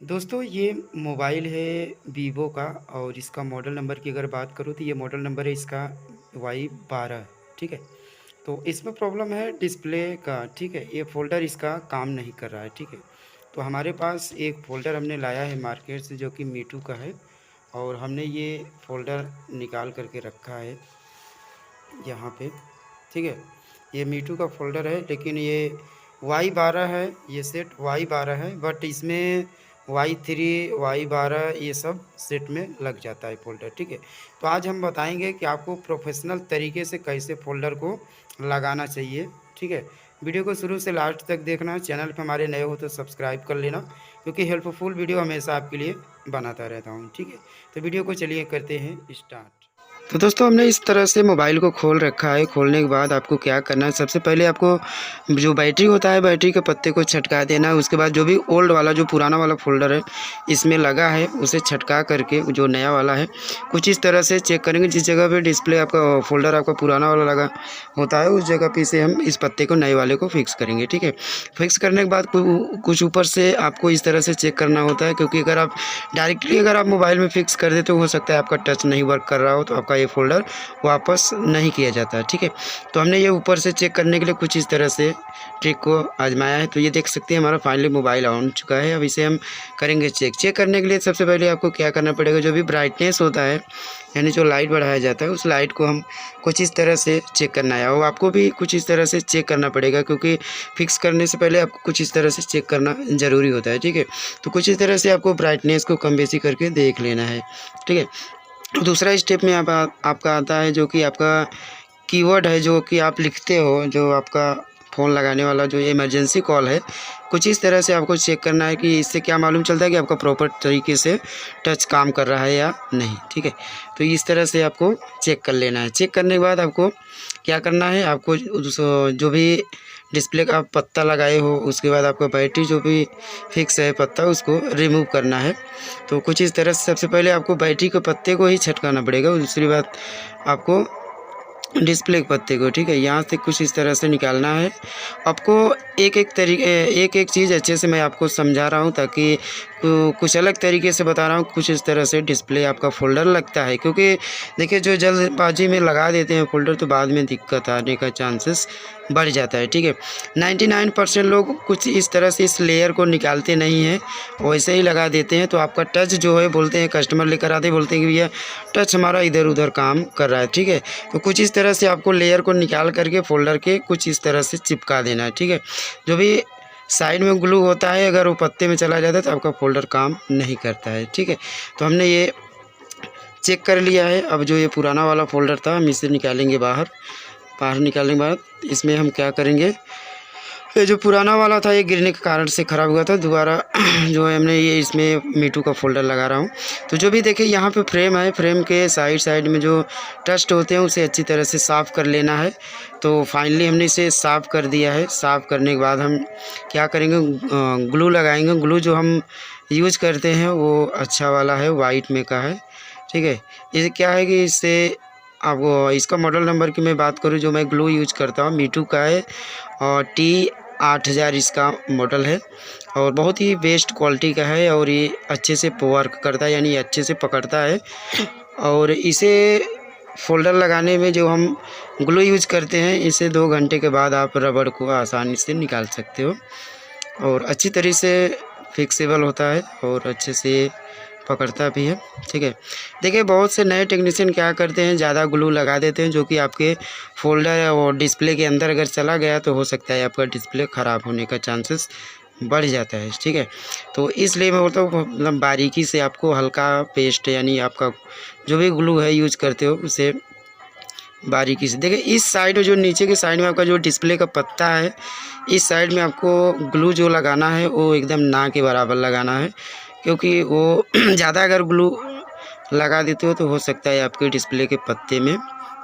दोस्तों ये मोबाइल है वीवो का और इसका मॉडल नंबर की अगर बात करूँ तो ये मॉडल नंबर है इसका Y12। ठीक है। तो इसमें प्रॉब्लम है डिस्प्ले का। ठीक है, ये फ़ोल्डर इसका काम नहीं कर रहा है। ठीक है, तो हमारे पास एक फ़ोल्डर हमने लाया है मार्केट से जो कि मीटू का है और हमने ये फ़ोल्डर निकाल करके रखा है यहाँ पे। ठीक है, ये मीटू का फ़ोल्डर है लेकिन ये Y12 है, ये सेट Y12 है बट इसमें Y3 Y12 ये सब सेट में लग जाता है फ़ोल्डर। ठीक है, तो आज हम बताएंगे कि आपको प्रोफेशनल तरीके से कैसे फ़ोल्डर को लगाना चाहिए। ठीक है, वीडियो को शुरू से लास्ट तक देखना। चैनल पे हमारे नए हो तो सब्सक्राइब कर लेना क्योंकि हेल्पफुल वीडियो हमेशा आपके लिए बनाता रहता हूँ। ठीक है, तो वीडियो को चलिए करते हैं स्टार्ट। तो दोस्तों हमने इस तरह से मोबाइल को खोल रखा है। खोलने के बाद आपको क्या करना है, सबसे पहले आपको जो बैटरी होता है बैटरी के पत्ते को छटका देना है। उसके बाद जो भी ओल्ड वाला जो पुराना वाला फ़ोल्डर है इसमें लगा है उसे छटका करके जो नया वाला है कुछ इस तरह से चेक करेंगे। जिस जगह पे डिस्प्ले आपका फ़ोल्डर आपका पुराना वाला लगा होता है उस जगह पे से हम इस पत्ते को नए वाले को फिक्स करेंगे। ठीक है, फिक्स करने के बाद कुछ ऊपर से आपको इस तरह से चेक करना होता है क्योंकि अगर आप डायरेक्टली अगर आप मोबाइल में फिक्स कर देते तो हो सकता है आपका टच नहीं वर्क कर रहा हो तो आपका ये फ़ोल्डर वापस नहीं किया जाता है। ठीक है, तो हमने ये ऊपर से चेक करने के लिए कुछ इस तरह से ट्रिक को आजमाया है। तो ये देख सकते हैं हमारा फाइनली मोबाइल ऑन चुका है। अब इसे हम करेंगे चेक करने के लिए सबसे पहले आपको क्या करना पड़ेगा, जो भी ब्राइटनेस होता है यानी जो लाइट बढ़ाया जाता है उस लाइट को हम कुछ इस तरह से चेक करना है और आपको भी कुछ इस तरह से चेक करना पड़ेगा क्योंकि फिक्स करने से पहले आपको कुछ इस तरह से चेक करना ज़रूरी होता है। ठीक है, तो कुछ इस तरह से आपको ब्राइटनेस को कम बेसी करके देख लेना है। ठीक है, दूसरा स्टेप में आपका आता है जो कि आपका कीवर्ड है जो कि आप लिखते हो, जो आपका फ़ोन लगाने वाला जो इमरजेंसी कॉल है कुछ इस तरह से आपको चेक करना है कि इससे क्या मालूम चलता है कि आपका प्रॉपर तरीके से टच काम कर रहा है या नहीं। ठीक है, तो इस तरह से आपको चेक कर लेना है। चेक करने के बाद आपको क्या करना है, आपको जो भी डिस्प्ले का आप पत्ता लगाए हो उसके बाद आपका बैटरी जो भी फिक्स है पत्ता उसको रिमूव करना है। तो कुछ इस तरह से सबसे पहले आपको बैटरी के पत्ते को ही छटकाना पड़ेगा। दूसरी बात आपको डिस्प्ले के पत्ते को, ठीक है, यहाँ से कुछ इस तरह से निकालना है। आपको एक एक चीज़ अच्छे से मैं आपको समझा रहा हूँ ताकि कुछ अलग तरीके से बता रहा हूँ। कुछ इस तरह से डिस्प्ले आपका फ़ोल्डर लगता है क्योंकि देखिए जो जल्दबाजी में लगा देते हैं फ़ोल्डर तो बाद में दिक्कत आने का चांसेस बढ़ जाता है। ठीक है, 99% लोग कुछ इस तरह से इस लेयर को निकालते नहीं हैं, वैसे ही लगा देते हैं। तो आपका टच जो है बोलते हैं कस्टमर लेकर आते बोलते हैं कि भैया टच हमारा इधर उधर काम कर रहा है। ठीक है, तो कुछ इस तरह से आपको लेयर को निकाल करके फ़ोल्डर के कुछ इस तरह से चिपका देना है। ठीक है, जो भी साइड में ग्लू होता है अगर वो पत्ते में चला जाता है तो आपका फ़ोल्डर काम नहीं करता है। ठीक है, तो हमने ये चेक कर लिया है। अब जो ये पुराना वाला फ़ोल्डर था हम इसे निकालेंगे बाहर निकालने के बाद इसमें हम क्या करेंगे, ये जो पुराना वाला था ये गिरने के कारण से ख़राब हुआ था। दोबारा जो है हमने ये इसमें मीटू का फ़ोल्डर लगा रहा हूँ। तो जो भी देखिए यहाँ पे फ्रेम है, फ्रेम के साइड में जो डस्ट होते हैं उसे अच्छी तरह से साफ़ कर लेना है। तो फाइनली हमने इसे साफ़ कर दिया है। साफ़ करने के बाद हम क्या करेंगे, ग्लू लगाएंगे। ग्लू जो हम यूज करते हैं वो अच्छा वाला है, वाइट में का है। ठीक है, ये क्या है कि इससे आपको इसका मॉडल नंबर की मैं बात करूँ जो मैं ग्लू यूज करता हूँ मीटू का है और T8000 इसका मॉडल है और बहुत ही बेस्ट क्वालिटी का है और ये अच्छे से वर्क करता है यानी अच्छे से पकड़ता है। और इसे फ़ोल्डर लगाने में जो हम ग्लू यूज करते हैं इसे 2 घंटे के बाद आप रबड़ को आसानी से निकाल सकते हो और अच्छी तरीके से फिक्सेबल होता है और अच्छे से पकड़ता भी है। ठीक है, देखिए बहुत से नए टेक्नीशियन क्या करते हैं ज़्यादा ग्लू लगा देते हैं जो कि आपके फ़ोल्डर और डिस्प्ले के अंदर अगर चला गया तो हो सकता है आपका डिस्प्ले ख़राब होने का चांसेस बढ़ जाता है। ठीक है, तो इसलिए मैं बोलता हूँ मतलब बारीकी से आपको हल्का पेस्ट यानी आपका जो भी ग्लू है यूज करते हो उसे बारीकी से देखिए। इस साइड जो नीचे के साइड में आपका जो डिस्प्ले का पत्ता है इस साइड में आपको ग्लू जो लगाना है वो एकदम ना के बराबर लगाना है क्योंकि वो ज़्यादा अगर ग्लू लगा देते हो तो हो सकता है आपके डिस्प्ले के पत्ते में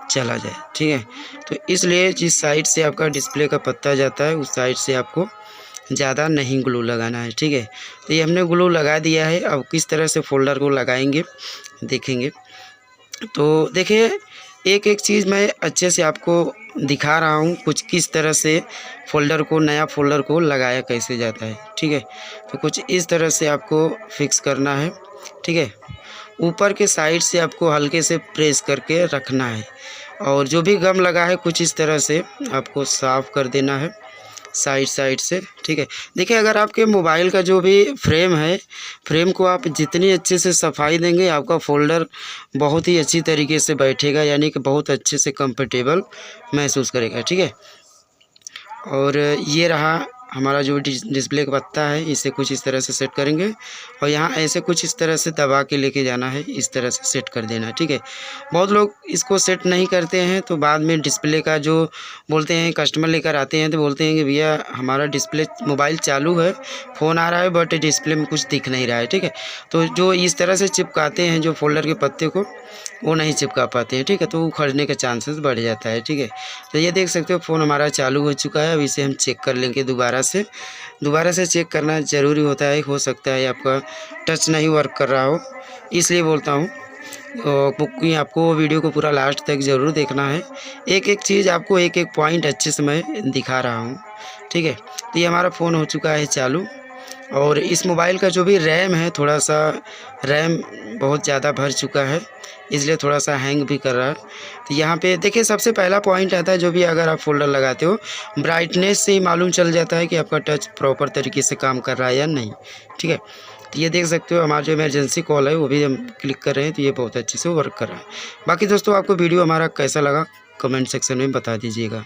चला जाए। ठीक है, तो इसलिए जिस साइड से आपका डिस्प्ले का पत्ता जाता है उस साइड से आपको ज़्यादा नहीं ग्लू लगाना है। ठीक है, तो ये हमने ग्लू लगा दिया है। अब किस तरह से फ़ोल्डर को लगाएंगे देखेंगे। तो देखिए एक एक चीज़ मैं अच्छे से आपको दिखा रहा हूँ कुछ किस तरह से फ़ोल्डर को, नया फ़ोल्डर को लगाया कैसे जाता है, ठीक है। तो कुछ इस तरह से आपको फिक्स करना है, ठीक है। ऊपर के साइड से आपको हल्के से प्रेस करके रखना है और जो भी गम लगा है कुछ इस तरह से आपको साफ़ कर देना है साइड से, ठीक है। देखिए, अगर आपके मोबाइल का जो भी फ्रेम है, फ्रेम को आप जितनी अच्छे से सफाई देंगे, आपका फ़ोल्डर बहुत ही अच्छी तरीके से बैठेगा, यानी कि बहुत अच्छे से कंफर्टेबल महसूस करेगा, ठीक है। और ये रहा हमारा जो डिस्प्ले का पत्ता है, इसे कुछ इस तरह से सेट करेंगे और यहाँ ऐसे कुछ इस तरह से दबा के लेके जाना है, इस तरह से सेट कर देना है, ठीक है। बहुत लोग इसको सेट नहीं करते हैं तो बाद में डिस्प्ले का जो बोलते हैं, कस्टमर लेकर आते हैं तो बोलते हैं कि भैया हमारा डिस्प्ले, मोबाइल चालू है, फ़ोन आ रहा है बट डिस्प्ले में कुछ दिख नहीं रहा है, ठीक है। तो जो इस तरह से चिपकाते हैं जो फ़ोल्डर के पत्ते को, वो नहीं चिपका पाते हैं, ठीक है। तो उखड़ने का चांसेस बढ़ जाता है, ठीक है। तो ये देख सकते हो फ़ोन हमारा चालू हो चुका है। अब इसे हम चेक कर लेंगे दोबारा से चेक करना ज़रूरी होता है। हो सकता है आपका टच नहीं वर्क कर रहा हो, इसलिए बोलता हूँ क्योंकि आपको वीडियो को पूरा लास्ट तक ज़रूर देखना है। एक एक चीज़ आपको एक एक पॉइंट अच्छे से मैं दिखा रहा हूँ, ठीक है। तो ये हमारा फ़ोन हो चुका है चालू और इस मोबाइल का जो भी रैम है, थोड़ा सा रैम बहुत ज़्यादा भर चुका है, इसलिए थोड़ा सा हैंग भी कर रहा है। तो यहाँ पे देखिए, सबसे पहला पॉइंट आता है जो भी अगर आप फ़ोल्डर लगाते हो, ब्राइटनेस से ही मालूम चल जाता है कि आपका टच प्रॉपर तरीके से काम कर रहा है या नहीं, ठीक है। तो ये देख सकते हो हमारा जो इमरजेंसी कॉल है वो भी हम क्लिक कर रहे हैं, तो ये बहुत अच्छे से वर्क कर रहा है। बाकी दोस्तों, आपको वीडियो हमारा कैसा लगा कमेंट सेक्शन में बता दीजिएगा।